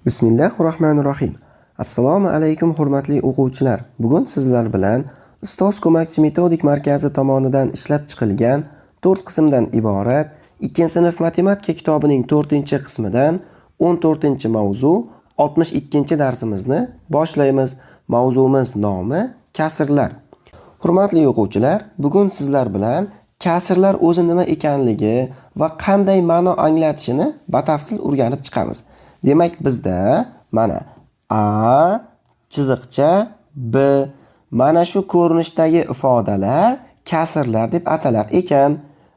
Bismillahirrohmanirrohim. Assalomu alaykum hurmatli o'quvchilar. Bugun sizlar bilan Ustoz ko'makchi metodik markazi tomonidan ishlab chiqilgan 4 qismdan iborat 2-sinf matematika kitobining 4-qismidan 14-mavzu 62-darsimizni boshlaymiz. Mavzumiz nomi kasrlar. Hurmatli o'quvchilar, bugun sizlar bilan kasrlar o'zi nima ekanligi va qanday ma'no anglatishini batafsil o'rganib chiqamiz. Demak, bizda mana A chiziqcha B mana shu ko'rinishdagi ifodalar kasrlar deb atalar ekan.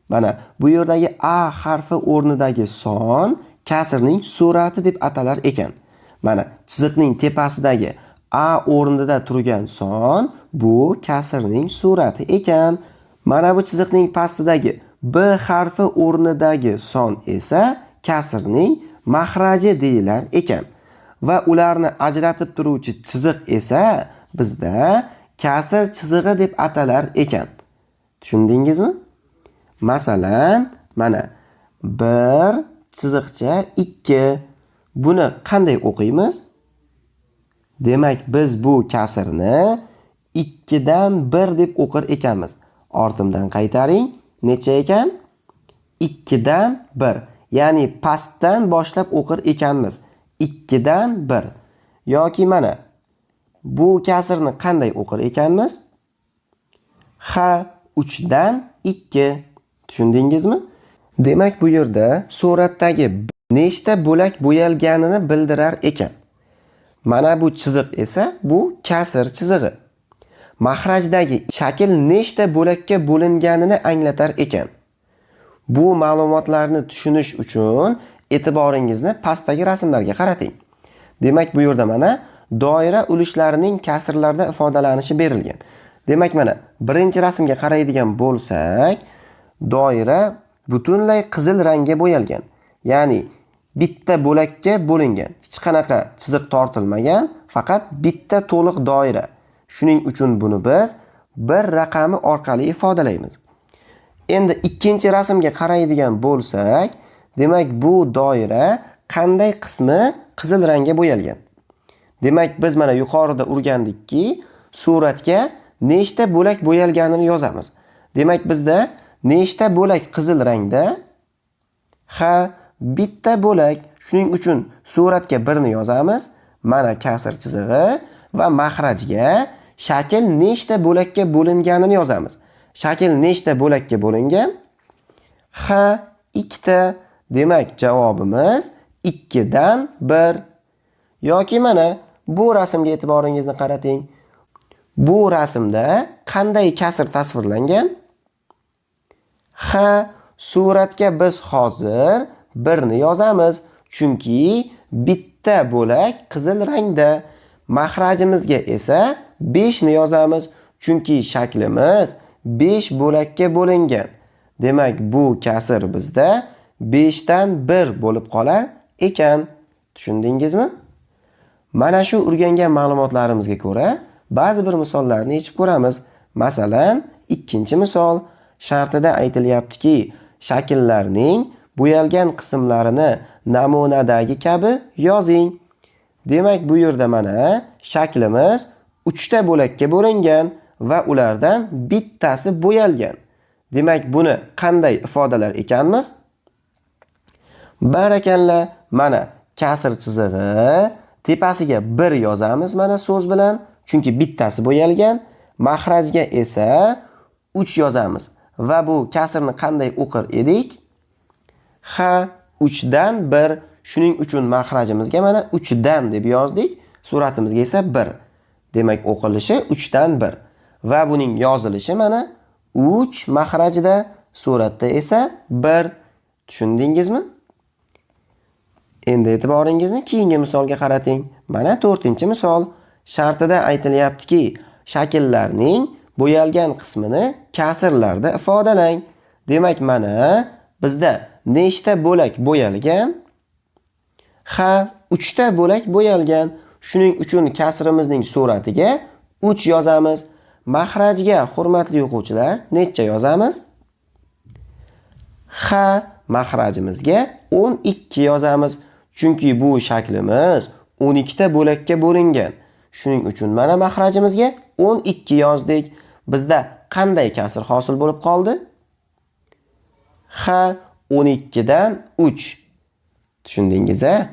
Mana bu yerdagi A harfi o'rnidagi son kasrning surati deb atalar ekan. Mana chiziqning tepasidagi A o'rnida turgan son bu kasrning surati ekan. Mana bu chiziqning pastidagi B harfi o'rnidagi son esa kasrning mahraji deyilar ekan. Va ularni ajratib turuvchi chiziq esa bizda kasr chizig'i deb atalar ekan. Tushundingizmi? Masalan, mana 1 chiziqcha 2. Buni qanday o'qiymiz? Demak, biz bu kasrni 2 dan 1 deb o'qir ekanmiz. Ortimdan qaytaring. Necha ekan? 2 dan 1. Ya'ni pastdan boshlab o'qir ekanmiz. 2 dan 1. Yoki mana bu kasrni qanday o'qir ekanmiz? 3 dan 2. Tushundingizmi? Demak, bu yerda suratdagi nechta bo'lak bo'yalganini bildirar ekan. Mana bu chiziq esa bu kasr chizig'i. Mahrajdagi shakl nechta bo'lakka bo'linganini anglatar ekan. Bu ma'lumotlarni tushunish uchun e'tiboringizni pastdagi rasmlarga qarating. Demak, bu yerda mana doira ulushlarining kasrlarda ifodalanishi berilgan. Demak, mana birinchi rasmga qaraydigan bo'lsak, doira butunlay qizil rangga bo'yalgan. Ya'ni bitta bo'lakka bo'lingan. Hech qanaqa chiziq tortilmagan, faqat bitta to'liq doira. Shuning uchun buni biz bir raqami orqali ifodalaymiz. Endi ikkinchi rasmga qaraydigan bo'lsak, demak bu doira qanday qismi qizil rangga bo'yalgan. Demak, biz mana yuqorida o'rgandikki, suratga nechta bo'lak bo'yalganini yozamiz. Demak, bizda nechta bo'lak qizil rangda? Bitta bo'lak. Shuning uchun suratga 1 ni yozamiz. Mana kasr chizig'i va mahrajga shakl nechta bo'lakka bo'linganini yozamiz. Shakl nechta bo'lakka bo'lingan? 2 ta. Demak, javobimiz 2 dan 1. Yoki mana bu rasmga e'tiboringizni qarating. Bu rasmda qanday kasr tasvirlangan? Suratga biz hozir 1 ni yozamiz. Chunki bitta bo'lak qizil rangda. Mahrajimizga esa 5 ni yozamiz. Chunki shaklimiz 5 bo'lakka bo'lingan. Demak, bu kasr bizda 5 dan 1 bo'lib qolar ekan. Tushundingizmi? Mana shu o'rgangan ma'lumotlarimizga ko'ra ba'zi bir misollarni yechib ko'ramiz. Masalan, ikkinchi misol shartida aytilyaptiki, shakllarning bo'yalgan qismlarini namunadagi kabi yozing. Demak, bu yerda mana shaklimiz 3 ta bo'lakka bo'lingan va ulardan bittasi bo'yalgan. Demak, buni qanday ifodalar ekanmiz? Barakalla, mana kasr chizig'i, tepasiga 1 yozamiz mana so'z bilan, chunki bittasi bo'yalgan. Mahrajga esa 3 yozamiz. Va bu kasrni qanday o'qir edik? 3 dan 1. Shuning uchun mahrajimizga mana 3 dan deb yozdik. Suratimizga esa 1. Demak, o'qilishi 3 dan 1. Va buning yozilishi mana 3 mahrajda, suratda esa 1. Tushundingizmi? Endi e'tiboringizni keyingi misolga qarating. Mana 4-misol. Shartida aytilyaptiki, shakllarning bo'yalgan qismini kasrlarda ifodalang. Demak, mana bizda nechta bo'lak bo'yalgan? 3 ta bo'lak bo'yalgan. Shuning uchun kasrimizning suratiga 3 yozamiz. Mahrajga, hurmatli o'quvchilar, necha yozamiz? Mahrajimizga 12 yozamiz. Chunki bu shaklimiz 12 ta bo'lakka bo'lingan. Shuning uchun mana mahrajimizga 12 yozdik. Bizda qanday kasr hosil bo'lib qoldi? Ha, 12 dan 3. Tushundingiz-a?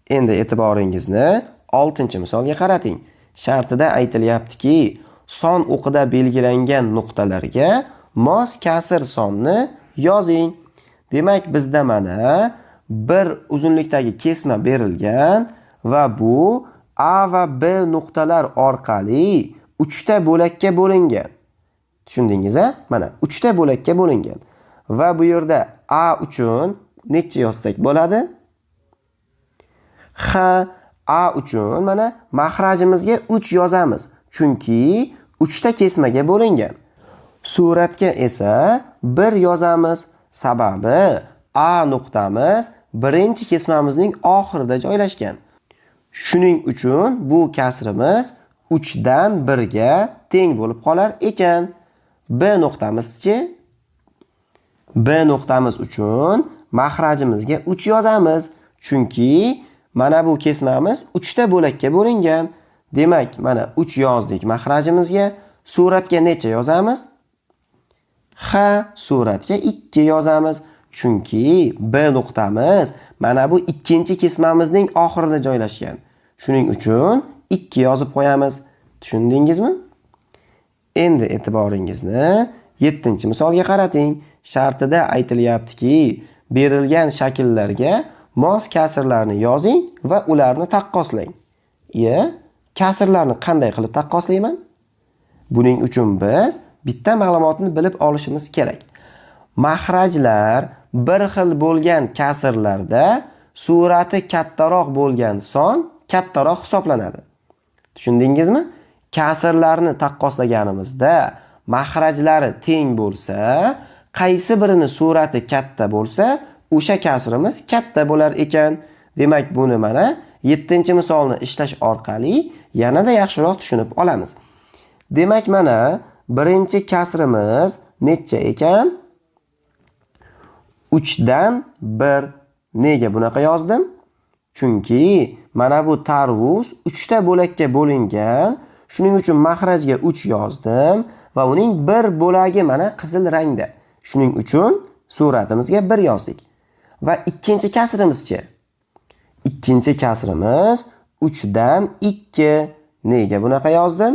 Endi e'tiboringizni 6-misolga qarating. Shartida aytilyaptiki, son o'qida belgilangan nuqtalarga mos kasr sonni yozing. Demak, bizda mana bir uzunlikdagi kesma berilgan va bu A va B nuqtalar orqali 3 ta bo'lakka bo'lingan. Tushundingiz-a? Mana 3 ta bo'lakka bo'lingan. Va bu yerda A uchun necha yozsak bo'ladi? Ha, A uchun mana mahrajimizga 3 yozamiz. Chunki 3 ta kesmaga bo'lingan. Suratga esa 1 yozamiz. Sababi A nuqtamiz birinchi kesmamizning oxirida joylashgan. Shuning uchun bu kasrimiz 3 dan 1 ga teng bo'lib qolar ekan. B nuqtamizchi? B nuqtamiz uchun mahrajimizga 3 yozamiz. Chunki mana bu kesmamiz 3 ta bo'lakka bo'lingan. Demak, mana 3 yozdik mahrajimizga. Suratga necha yozamiz? Ha, suratga 2 yozamiz. Chunki B nuqtamiz mana bu ikkinchi kesmamizning oxirida joylashgan. Shuning uchun 2 yozib qo'yamiz. Tushundingizmi? Endi e'tiboringizni 7-misolga qarating. Shartida aytilyaptiki, berilgan shakllarga mos kasrlarni yozing va ularni taqqoslang. Kasrlarni qanday qilib taqqoslayman? Buning uchun biz bitta ma'lumotni bilib olishimiz kerak. Mahrajlar bir xil bo'lgan kasrlarda surati kattaroq bo'lgan son kattaroq hisoblanadi. Tushundingizmi? Kasrlarni taqqoslaganimizda mahrajlari teng bo'lsa, qaysi birini surati katta bo'lsa, o'sha kasrimiz katta bo'lar ekan. Demak, buni mana 7-misolni ishlash orqali yanada yaxshiroq tushunib olamiz. Demak, mana birinchi kasrimiz necha ekan? 3 dan 1. Nega bunaqa yozdim? Chunki mana bu tarvuz 3 ta bo'lakka bo'lingan. Shuning uchun mahrajga 3 yozdim va uning bir bo'lagi mana qizil rangda. Shuning uchun suratimizga 1 yozdik. Va ikkinchi kasrimizchi? Ikkinchi kasrimiz 3 dan 2. Nega bunaqa yozdim?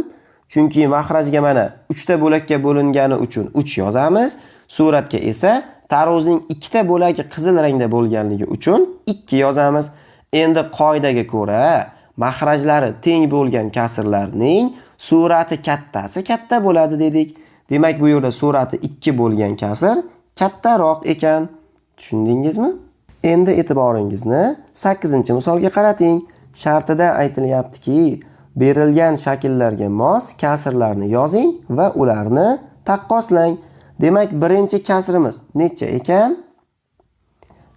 Chunki mahrajga mana 3 ta bo'lakka bo'lingani uchun 3 yozamiz. Suratga esa tarvuzning 2 ta bo'lagi qizil rangda bo'lganligi uchun 2 yozamiz. Endi qoidaga ko'ra mahrajlari teng bo'lgan kasrlarning surati kattasi katta bo'ladi dedik. Demak, bu yerda surati 2 bo'lgan kasr kattaroq ekan. Tushundingizmi? Endi e'tiboringizni 8-misolga qarating. Shartida aytilyaptiki, berilgan shakllarga mos kasrlarni yozing va ularni taqqoslang. Demak, birinchi kasrimiz necha ekan?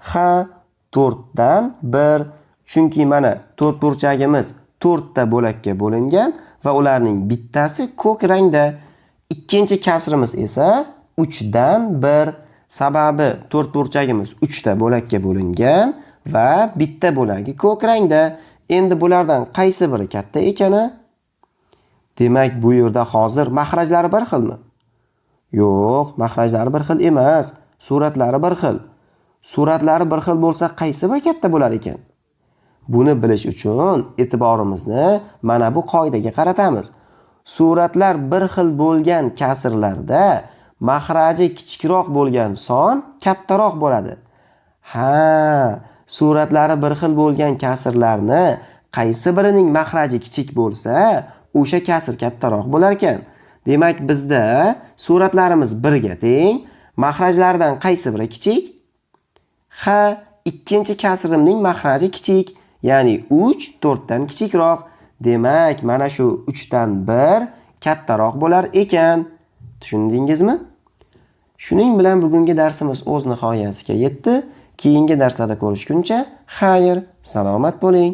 Ha, 4 dan 1. Chunki mana to'rtburchagimiz 4 ta bo'lakka bo'lingan va ularning bittasi ko'k rangda. Ikkinchi kasrimiz esa 3 dan 1. Sababi to'rtburchagimiz 3 ta bo'lakka bo'lingan va bitta bo'lagi ko'k rangda. Endi bulardan qaysi biri katta ekani? Demak, bu yerda hozir mahrajlari bir xilmi? Yo'q, mahrajlari bir xil emas. Suratlari bir xil. Suratlari bir xil bo'lsa, qaysi biri katta bo'lar ekan? Buni bilish uchun e'tiborimizni mana bu qoidaga qaratamiz. Suratlar bir xil bo'lgan kasrlarda mahraji kichikroq bo'lgan son kattaroq bo'ladi. Ha, suratlari bir xil bo'lgan kasrlarni qaysi birining mahraji kichik bo'lsa, o'sha kasr kattaroq bo'lar ekan. Demak, bizda suratlarimiz 1 ga teng, mahrajlardan qaysi biri kichik? Ha, ikkinchi kasrimning mahraji kichik, ya'ni 3 4 dan kichikroq. Demak, mana shu 3 dan 1 kattaroq bo'lar ekan. Tushundingizmi? Shuning bilan bugungi darsimiz o'z nihoyasiga yetdi. Keyingi darslarda ko'rishguncha, xayr, salomat bo'ling.